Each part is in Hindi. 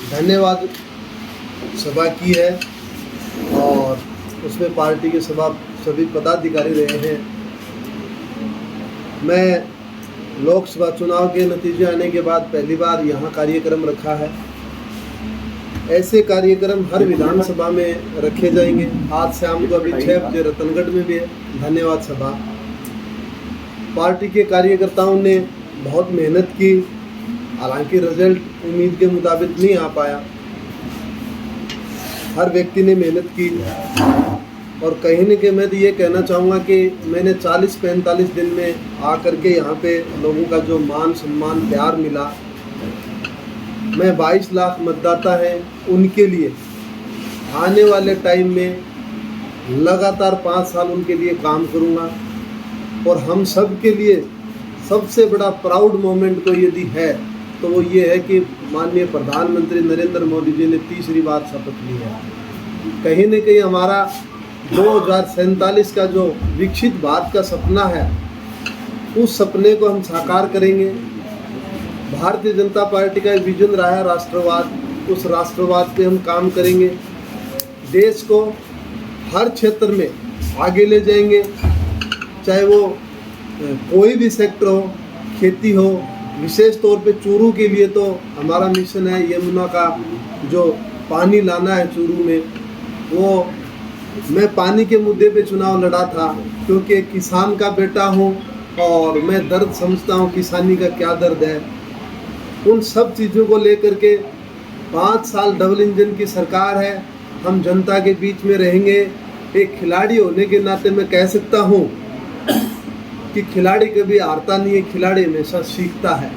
धन्यवाद सभा की है और उसमें पार्टी के सभी पदाधिकारी रहे हैं। मैं लोकसभा चुनाव के नतीजे आने के बाद पहली बार यहाँ कार्यक्रम रखा है। ऐसे कार्यक्रम हर विधानसभा में रखे जाएंगे। आज शाम को अभी 6 बजे रतनगढ़ में भी है धन्यवाद सभा। पार्टी के कार्यकर्ताओं ने बहुत मेहनत की, हालांकि रिजल्ट उम्मीद के मुताबिक नहीं आ पाया। हर व्यक्ति ने मेहनत की और कहीं न कहीं मैं तो ये कहना चाहूँगा कि मैंने 40-45 दिन में आकर के यहाँ पे लोगों का जो मान सम्मान प्यार मिला, मैं 22 लाख मतदाता हैं उनके लिए आने वाले टाइम में लगातार 5 साल उनके लिए काम करूँगा। और हम सब के लिए सबसे बड़ा प्राउड मोमेंट तो यदि है तो वो ये है कि माननीय प्रधानमंत्री नरेंद्र मोदी जी ने तीसरी बार शपथ ली है। कहीं न कहीं हमारा 2047 का जो विकसित भारत का सपना है, उस सपने को हम साकार करेंगे। भारतीय जनता पार्टी का एक विजन रहा है राष्ट्रवाद, उस राष्ट्रवाद पे हम काम करेंगे। देश को हर क्षेत्र में आगे ले जाएंगे, चाहे वो कोई भी सेक्टर हो, खेती हो। विशेष तौर पे चूरू के लिए तो हमारा मिशन है यमुना का जो पानी लाना है चूरू में। वो मैं पानी के मुद्दे पे चुनाव लड़ा था क्योंकि एक किसान का बेटा हूँ और मैं दर्द समझता हूँ किसानी का क्या दर्द है। उन सब चीज़ों को लेकर के 5 साल डबल इंजन की सरकार है, हम जनता के बीच में रहेंगे। एक खिलाड़ी होने के नाते मैं कह सकता हूँ कि खिलाड़ी कभी हारता नहीं है, खिलाड़ी हमेशा सीखता है।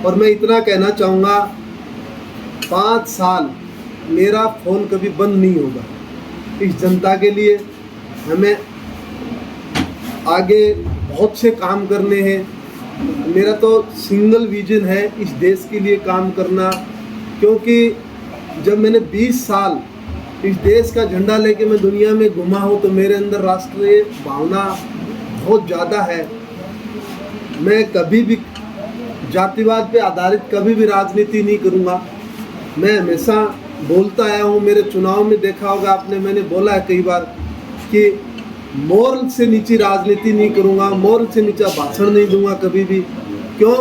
और मैं इतना कहना चाहूँगा, 5 साल मेरा फ़ोन कभी बंद नहीं होगा। इस जनता के लिए हमें आगे बहुत से काम करने हैं। मेरा तो सिंगल विजन है इस देश के लिए काम करना, क्योंकि जब मैंने 20 साल इस देश का झंडा लेके मैं दुनिया में घुमा हूँ तो मेरे अंदर राष्ट्रीय भावना बहुत ज़्यादा है। मैं कभी भी जातिवाद पे आधारित कभी भी राजनीति नहीं करूँगा। मैं हमेशा बोलता आया हूँ, मेरे चुनाव में देखा होगा आपने, मैंने बोला है कई बार कि मोरल से नीचे राजनीति नहीं करूँगा, मोरल से नीचा भाषण नहीं दूंगा कभी भी। क्यों?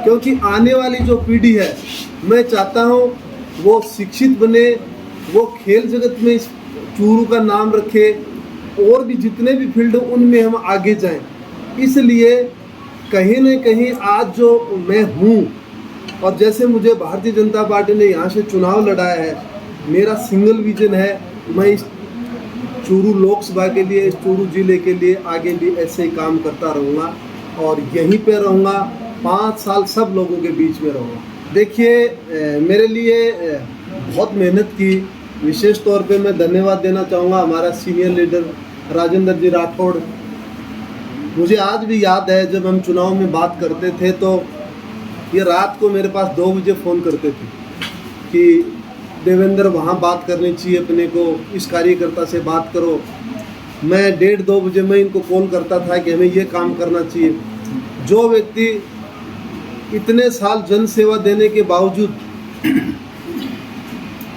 क्योंकि आने वाली जो पीढ़ी है, मैं चाहता हूँ वो शिक्षित बने, वो खेल जगत में इस चूरू का नाम रखे, और भी जितने भी फील्ड उनमें हम आगे जाएं। इसलिए कहीं न कहीं आज जो मैं हूँ और जैसे मुझे भारतीय जनता पार्टी ने यहाँ से चुनाव लड़ाया है, मेरा सिंगल विजन है, मैं इस चूरू लोकसभा के लिए, इस चूरू जिले के लिए आगे भी ऐसे ही काम करता रहूँगा और यहीं पे रहूँगा। 5 साल सब लोगों के बीच में रहूँगा। देखिए, मेरे लिए बहुत मेहनत की। विशेष तौर पे मैं धन्यवाद देना चाहूँगा हमारा सीनियर लीडर राजेंद्र जी राठौड़। मुझे आज भी याद है जब हम चुनाव में बात करते थे तो ये रात को मेरे पास 2 बजे फ़ोन करते थे कि देवेंद्र वहाँ बात करनी चाहिए अपने को, इस कार्यकर्ता से बात करो। मैं 1:30-2 बजे मैं इनको कॉल करता था कि हमें ये काम करना चाहिए। जो व्यक्ति इतने साल जन सेवा देने के बावजूद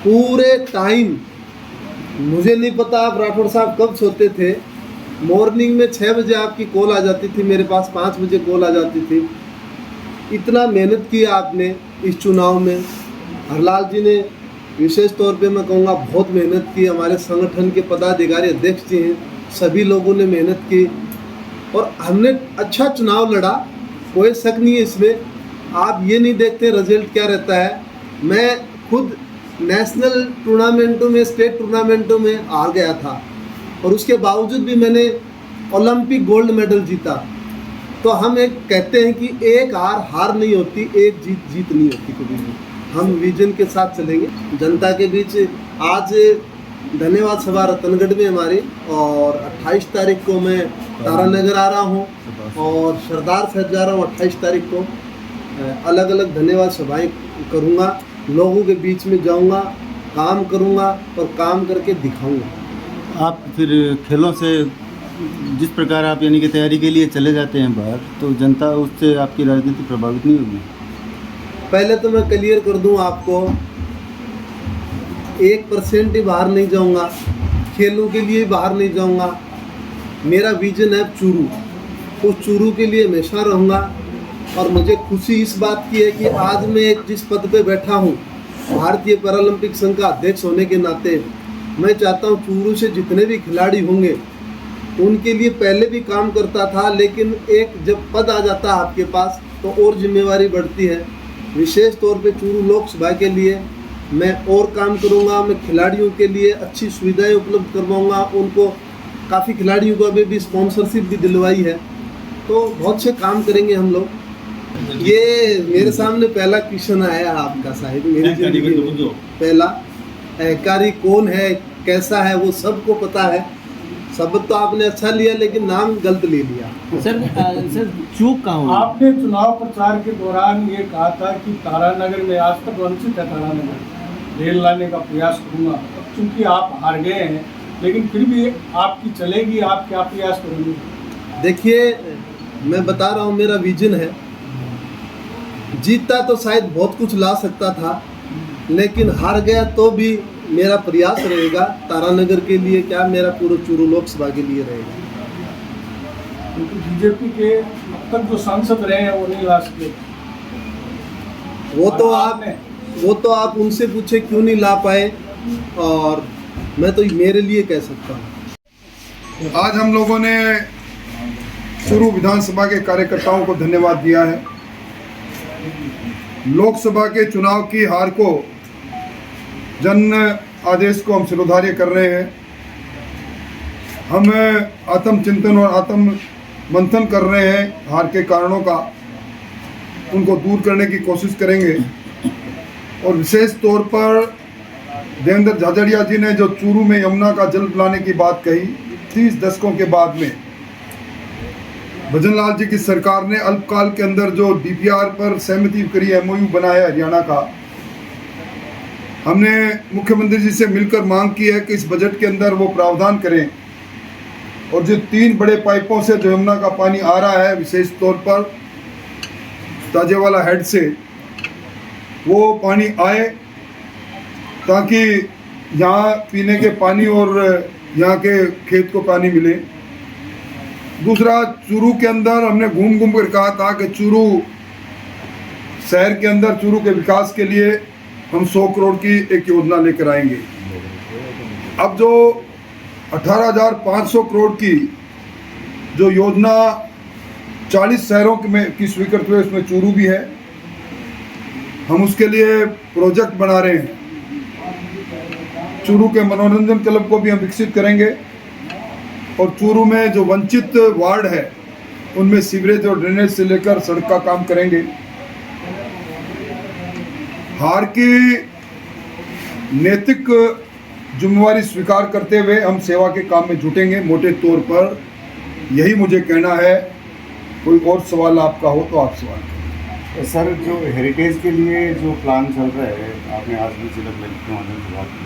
पूरे टाइम, मुझे नहीं पता आप राठौड़ साहब कब सोते थे, मॉर्निंग में 6 बजे आपकी कॉल आ जाती थी, मेरे पास 5 बजे कॉल आ जाती थी। इतना मेहनत किया आपने इस चुनाव में। हरलाल जी ने विशेष तौर पे मैं कहूँगा बहुत मेहनत की। हमारे संगठन के पदाधिकारी अध्यक्ष जी हैं, सभी लोगों ने मेहनत की और हमने अच्छा चुनाव लड़ा, कोई शक नहीं है इसमें। आप ये नहीं देखते रिजल्ट क्या रहता है। मैं खुद नेशनल टूर्नामेंटों में, स्टेट टूर्नामेंटों में हार गया था और उसके बावजूद भी मैंने ओलंपिक गोल्ड मेडल जीता। तो हम एक कहते हैं कि एक हार नहीं होती, एक जीत नहीं होती कभी भी। हम विजन के साथ चलेंगे जनता के बीच। आज धन्यवाद सभा रतनगढ़ में हमारी, और 28 तारीख को मैं तारानगर आ रहा हूँ और सरदार साहब जा रहा हूँ। 28 तारीख को अलग अलग धन्यवाद सभाएं करूँगा, लोगों के बीच में जाऊँगा, काम करूँगा और काम करके दिखाऊँगा। आप फिर खेलों से जिस प्रकार आप यानी कि तैयारी के लिए चले जाते हैं बाहर, तो जनता उससे आपकी राजनीति प्रभावित नहीं होगी? पहले तो मैं क्लियर कर दूं आपको, 1% ही बाहर नहीं जाऊंगा, खेलों के लिए बाहर नहीं जाऊंगा। मेरा विजन है चूरू, उस चूरू के लिए हमेशा रहूँगा। और मुझे खुशी इस बात की है कि आज मैं एक जिस पद पे बैठा हूँ, भारतीय पैरालंपिक संघ का अध्यक्ष होने के नाते, मैं चाहता हूँ चूरू से जितने भी खिलाड़ी होंगे उनके लिए पहले भी काम करता था, लेकिन एक जब पद आ जाता है आपके पास तो और जिम्मेवारी बढ़ती है। विशेष तौर पे चूरू लोकसभा के लिए मैं और काम करूँगा। मैं खिलाड़ियों के लिए अच्छी सुविधाएं उपलब्ध करवाऊँगा। उनको काफ़ी खिलाड़ियों को अभी भी स्पॉन्सरशिप भी दिलवाई है, तो बहुत से काम करेंगे हम लोग। ये मेरे सामने पहला क्वेश्चन आया आपका साहिब, मेरी जिंदगी में पहला। अहकारी कौन है, कैसा है, वो सबको पता है। शब्द तो आपने अच्छा लिया लेकिन नाम गलत ले लिया। सर चूक कहाँ हुई? आपने चुनाव प्रचार के दौरान ये कहा था कि तारानगर में आज तक वंचित है, तारानगर रेल लाने का प्रयास करूँगा। चूँकि आप हार गए हैं, लेकिन फिर भी आपकी चलेगी, आप क्या प्रयास करेंगे? देखिए, मैं बता रहा हूँ, मेरा विजन है। जीतता तो शायद बहुत कुछ ला सकता था, लेकिन हार गया तो भी मेरा प्रयास रहेगा। तारानगर के लिए क्या, मेरा पूरा चूरू लोकसभा के लिए रहेगा। क्योंकि बीजेपी के अब तक जो सांसद रहे हैं वो नहीं ला सके। वो तो आप उनसे पूछे क्यों नहीं ला पाए, और मैं तो मेरे लिए कह सकता हूँ। आज हम लोगों ने चूरू विधानसभा के कार्यकर्ताओं को धन्यवाद दिया है। लोकसभा के चुनाव की हार को, जन आदेश को हम शिरोधार्य कर रहे हैं। हम आत्मचिंतन और आत्म मंथन कर रहे हैं। हार के कारणों का, उनको दूर करने की कोशिश करेंगे। और विशेष तौर पर देवेंद्र झाझड़िया जी ने जो चूरू में यमुना का जल लाने की बात कही, 30 दशकों के बाद में भजनलाल जी की सरकार ने अल्पकाल के अंदर जो डीपीआर पर सहमति करी, एमओयू बनाया हरियाणा का, हमने मुख्यमंत्री जी से मिलकर मांग की है कि इस बजट के अंदर वो प्रावधान करें और जो 3 बड़े पाइपों से जो यमुना का पानी आ रहा है, विशेष तौर पर ताजेवाला हेड से, वो पानी आए ताकि यहाँ पीने के पानी और यहाँ के खेत को पानी मिले। दूसरा, चूरू के अंदर हमने घूम घूम कर कहा था कि चूरू शहर के अंदर चूरू के विकास के लिए हम 100 करोड़ की एक योजना लेकर आएंगे। अब जो 18,500 करोड़ की जो योजना 40 शहरों में की स्वीकृत हुई, उसमें चूरू भी है। हम उसके लिए प्रोजेक्ट बना रहे हैं। चूरू के मनोरंजन क्लब को भी हम विकसित करेंगे और चूरू में जो वंचित वार्ड है उनमें सीवरेज और ड्रेनेज से लेकर सड़क का काम करेंगे। हार की नैतिक जिम्मेवारी स्वीकार करते हुए हम सेवा के काम में जुटेंगे। मोटे तौर पर यही मुझे कहना है। कोई और सवाल आपका हो तो आप सवाल करें। सर, जो हेरिटेज के लिए जो प्लान चल रहा है, आपने आज भी जिला कलेक्टर के माध्यम से बात की,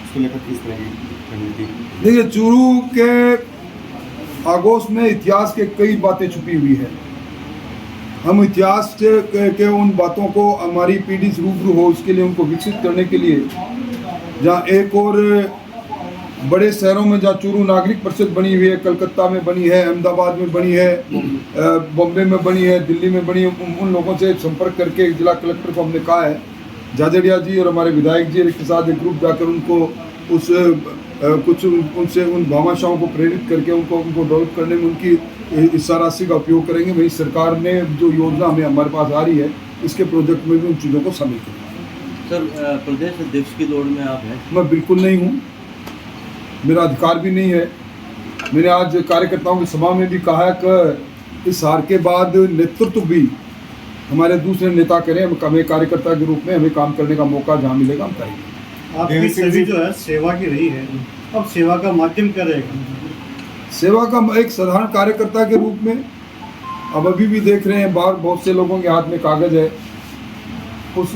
उसको लेकर किस तरह की रणनीति? देखिए, चूरू के आगोश में इतिहास के कई बातें छुपी हुई है। हम इतिहास के उन बातों को हमारी पीढ़ी से रूबरू हो, उसके लिए उनको विकसित करने के लिए, जहाँ एक और बड़े शहरों में जहाँ चूरू नागरिक परिषद बनी हुई है, कलकत्ता में बनी है, अहमदाबाद में बनी है, बॉम्बे में बनी है, दिल्ली में बनी है, उन लोगों से संपर्क करके जिला कलेक्टर को हमने कहा है, झाझड़िया जी और हमारे विधायक जी के साथ एक ग्रुप जाकर उनको उस कुछ उनसे उन भामाशाहों को प्रेरित करके उनको डेवलप करने में उनकी हिस्सा राशि का उपयोग करेंगे। वही सरकार ने जो योजना हमें हमारे पास आ रही है, इसके प्रोजेक्ट में भी उन चीज़ों को शामिल करेंगे। सर, प्रदेश अध्यक्ष की दौड़ में आप हैं? मैं बिल्कुल नहीं हूँ, मेरा अधिकार भी नहीं है। मैंने आज कार्यकर्ताओं की सभा में भी कहा है कि इस हार के बाद नेतृत्व भी हमारे दूसरे नेता करें। हमें कार्यकर्ता के रूप में हमें काम करने का मौका जहाँ मिलेगा हम करेंगे। आपकी छवि जो है सेवा की रही है, अब सेवा का माध्यम क्या रहेगा? सेवा का एक साधारण कार्यकर्ता के रूप में अब अभी भी देख रहे हैं, बाहर बहुत से लोगों के हाथ में कागज है। उस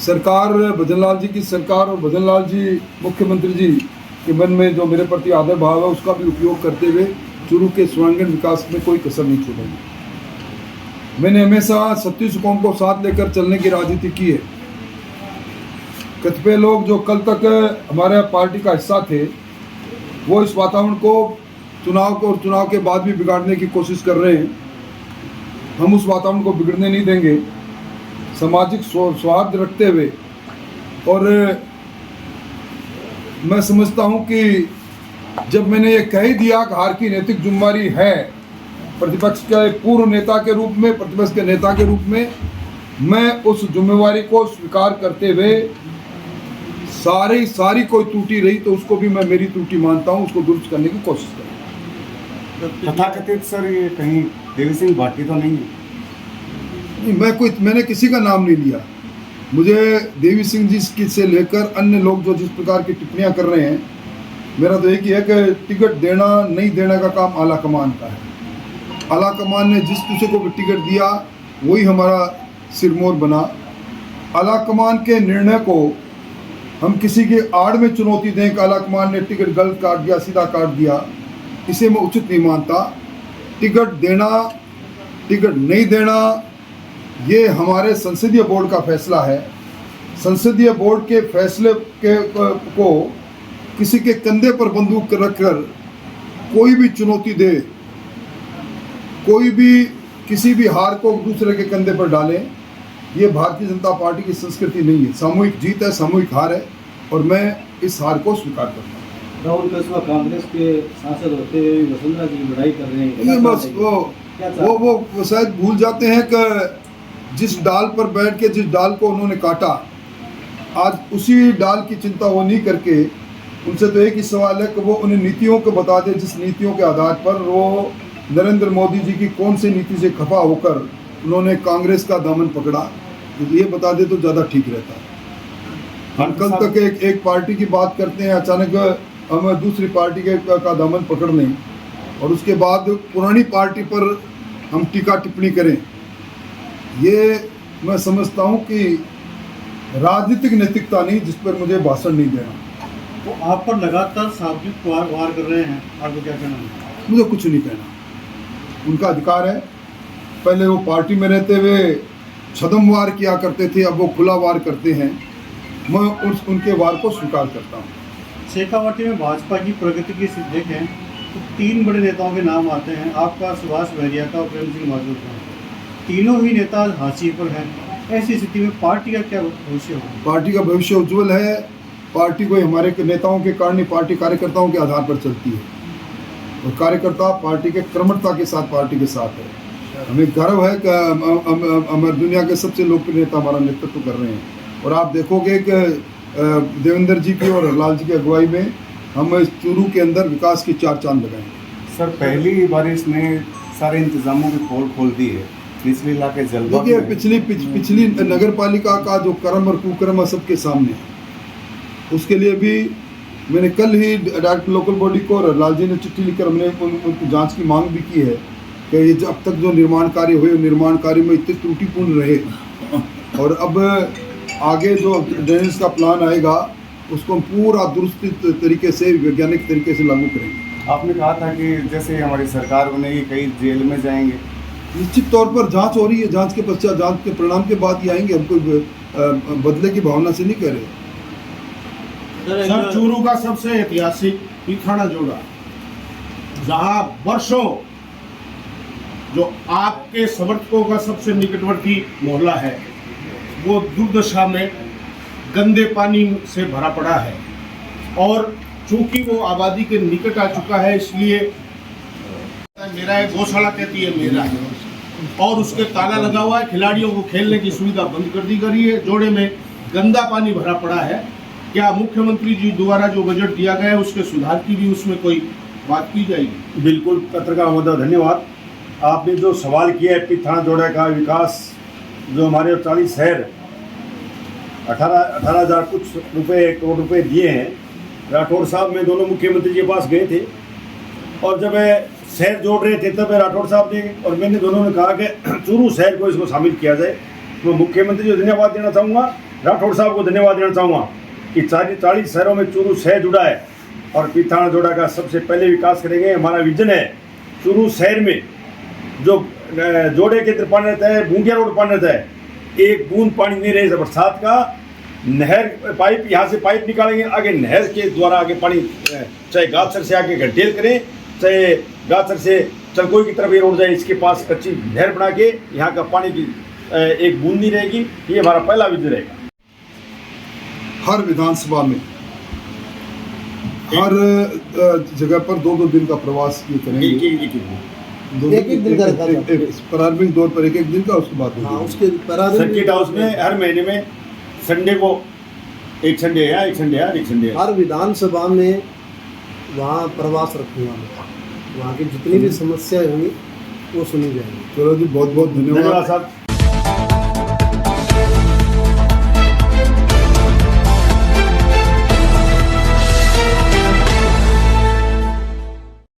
सरकार, भजनलाल जी की सरकार और भजनलाल जी मुख्यमंत्री जी के मन में जो मेरे प्रति आदर भाव है, उसका भी उपयोग करते हुए चूरू के सर्वांगीण विकास में कोई कसर नहीं छोड़ेंगे। मैंने हमेशा सत्य कौम को साथ लेकर चलने की राजनीति की है। कतिपय लोग जो कल तक हमारे पार्टी का हिस्सा थे, वो इस वातावरण को चुनाव के बाद भी बिगाड़ने की कोशिश कर रहे हैं। हम उस वातावरण को बिगड़ने नहीं देंगे। सामाजिक सौहार्द रखते हुए, और मैं समझता हूं कि जब मैंने ये कह ही दिया कि हार की नैतिक जिम्मेदारी है, प्रतिपक्ष के पूर्व नेता के रूप में, प्रतिपक्ष के नेता के रूप में, मैं उस जिम्मेवारी को स्वीकार करते हुए सारी कोई त्रुटि रही तो उसको भी मैं मेरी त्रुटि मानता हूं, उसको दुरुस्त करने की कोशिश करूँ। तथाकथित सर ये कहीं देवी सिंह भाटी तो नहीं है? मैंने किसी का नाम नहीं लिया। मुझे देवी सिंह जी से लेकर अन्य लोग जो जिस प्रकार की टिप्पणियां कर रहे हैं, मेरा तो एक ही है कि टिकट देना नहीं देने का काम आला कमान का है। आला कमान ने जिस किसी को भी टिकट दिया वही हमारा सिरमौर बना। आला कमान के निर्णय को हम किसी के आड़ में चुनौती दें कि आला कमान ने टिकट गलत काट दिया, सीधा काट दिया, इसे मैं उचित नहीं मानता। टिकट देना, टिकट नहीं देना, ये हमारे संसदीय बोर्ड का फैसला है। संसदीय बोर्ड के फैसले को किसी के कंधे पर बंदूक रखकर कोई भी चुनौती दे, कोई भी किसी भी हार को दूसरे के कंधे पर डाले, ये भारतीय जनता पार्टी की संस्कृति नहीं है। सामूहिक जीत है, सामूहिक हार है, और मैं इस हार को स्वीकार करता हूँ। राहुल कस्बा कांग्रेस के सांसद होते हुए वसुंधरा जी लड़ाई कर रहे हैं। नहीं, बस वो शायद भूल जाते हैं कि जिस डाल पर बैठ के जिस डाल को उन्होंने काटा, आज उसी डाल की चिंता वो नहीं करके, उनसे तो एक ही सवाल है कि वो उन नीतियों को बता दे जिस नीतियों के आधार पर वो नरेंद्र मोदी जी की कौन सी नीति से खफा होकर उन्होंने कांग्रेस का दामन पकड़ा, ये बता दे तो ज़्यादा ठीक रहता है। हम कल तक एक पार्टी की बात करते हैं, अचानक हम दूसरी पार्टी का दामन पकड़ लें और उसके बाद पुरानी पार्टी पर हम टीका टिप्पणी करें, ये मैं समझता हूं कि राजनीतिक नैतिकता नहीं, जिस पर मुझे भाषण नहीं देना। तो आप पर लगातार शाब्दिक वार कर रहे हैं, आपको क्या कहना है? मुझे कुछ नहीं कहना, उनका अधिकार है। पहले वो पार्टी में रहते हुए छदम वार किया करते थे, अब वो खुला वार करते हैं। मैं उनके वार को स्वीकार करता हूँ। शेखावाटी में भाजपा की प्रगति की स्थिति देखें तो 3 बड़े नेताओं के नाम आते हैं, आपका, सुभाष बहरिया का और प्रेम सिंह माधव का। तीनों ही नेता हाशिए पर हैं। ऐसी स्थिति में पार्टी का क्या भविष्य होगा? पार्टी का भविष्य उज्जवल है। पार्टी को हमारे नेताओं के कारण ही पार्टी कार्यकर्ताओं के आधार पर चलती है, और कार्यकर्ता पार्टी के कर्मठता के साथ पार्टी के साथ है। हमें गर्व है कि हम दुनिया के सबसे लोकप्रिय नेता हमारा नेतृत्व कर रहे हैं। और आप देखोगे कि देवेंद्र जी की और लाल जी की अगुवाई में हम चूरू के अंदर विकास की 4 चांद लगाएंगे। सर, पहली बारिश ने सारे इंतजामों की पोल खोल दी है। निचले इलाके जलवा, देखिए पिछली नगर पालिका का जो कर्म और कुकर्म सबके सामने है, उसके लिए भी मैंने कल ही डायरेक्ट लोकल बॉडी को और लाल जी ने चिट्ठी लिखकर हमने उनकी जांच की मांग भी की है कि ये अब तक जो निर्माण कार्य हुए, निर्माण कार्य में इतने त्रुटिपूर्ण रहे, और अब आगे जो ड्रेनेज का प्लान आएगा उसको हम पूरा दुरुस्त तरीके से, वैज्ञानिक तरीके से लागू करेंगे। आपने कहा था कि जैसे हमारी सरकार बनेगी कई जेल में जाएंगे। निश्चित तौर पर जांच हो रही है, जांच के पश्चात, जांच के परिणाम के बाद ही आएंगे। हम कोई बदले की भावना से नहीं कह रहे। सर, चूरू का सबसे ऐतिहासिक पिथाना जोड़ा, जहां वर्षों जो आपके समर्थकों का सबसे निकटवर्ती मोहल्ला है, वो दुर्दशा में गंदे पानी से भरा पड़ा है, और चूंकि वो आबादी के निकट आ चुका है, इसलिए मेरा एक गौशाला कहती है मेरा, और उसके ताला लगा हुआ है। खिलाड़ियों को खेलने की सुविधा बंद कर दी गई है। जोड़े में गंदा पानी भरा पड़ा है। क्या मुख्यमंत्री जी द्वारा जो बजट दिया गया है उसके सुधार की भी उसमें कोई बात की जाएगी? बिल्कुल, पत्रकार महोदय धन्यवाद। आपने जो सवाल किया है पिथाना जोड़ा का विकास, जो हमारे 40 शहर 18,000 कुछ करोड़ रुपए दिए हैं। राठौड़ साहब में दोनों मुख्यमंत्री के पास गए थे, और जब शहर जोड़ रहे थे तब राठौड़ साहब ने और मैंने दोनों ने कहा कि चूरू शहर को इसको शामिल किया जाए। मैं मुख्यमंत्री को धन्यवाद देना चाहूँगा, राठौड़ साहब को धन्यवाद देना चाहूँगा कि 40 शहरों में चूरू शहर जुड़ा है, और पिथाना जोड़ा का सबसे पहले विकास करेंगे। हमारा विजन है चूरू शहर में जो जोड़े के अंदर पानी रहता है, बूंदिया रोड पानी रहता है, एक बूंद पानी नहीं रहे बरसात का। नहर पाइप यहाँ से पाइप निकालेंगे, आगे नहर के द्वारा आगे पानी चाहे गाजर से आगे घंटेल करें, चाहे गाजर से चलकोई की तरफ ये रोड जाए, इसके पास कच्ची नहर बना के यहाँ का पानी की एक बूंद नहीं रहेगी। ये हमारा पहला विजन रहेगा। हर विधानसभा में हर जगह पर 2-2 दिन का प्रवास ये करेंगे। एक-एक दिन का रखा था। प्रारंभिक दौर पर एक दिन का, उसके बाद हाँ, उसके प्रारंभिक सर्किट हाउस में हर महीने में संडे को एक संडे है, एक संडे है, एक संडे है। हर विधानसभा में वहाँ प्रवास रखूँगा मैं, वहाँ की जितनी भी समस्याएं होंगी वो सुनी जाएंगी। चलो जी, बहुत बहुत धन्यवाद धन्यवाद साहब।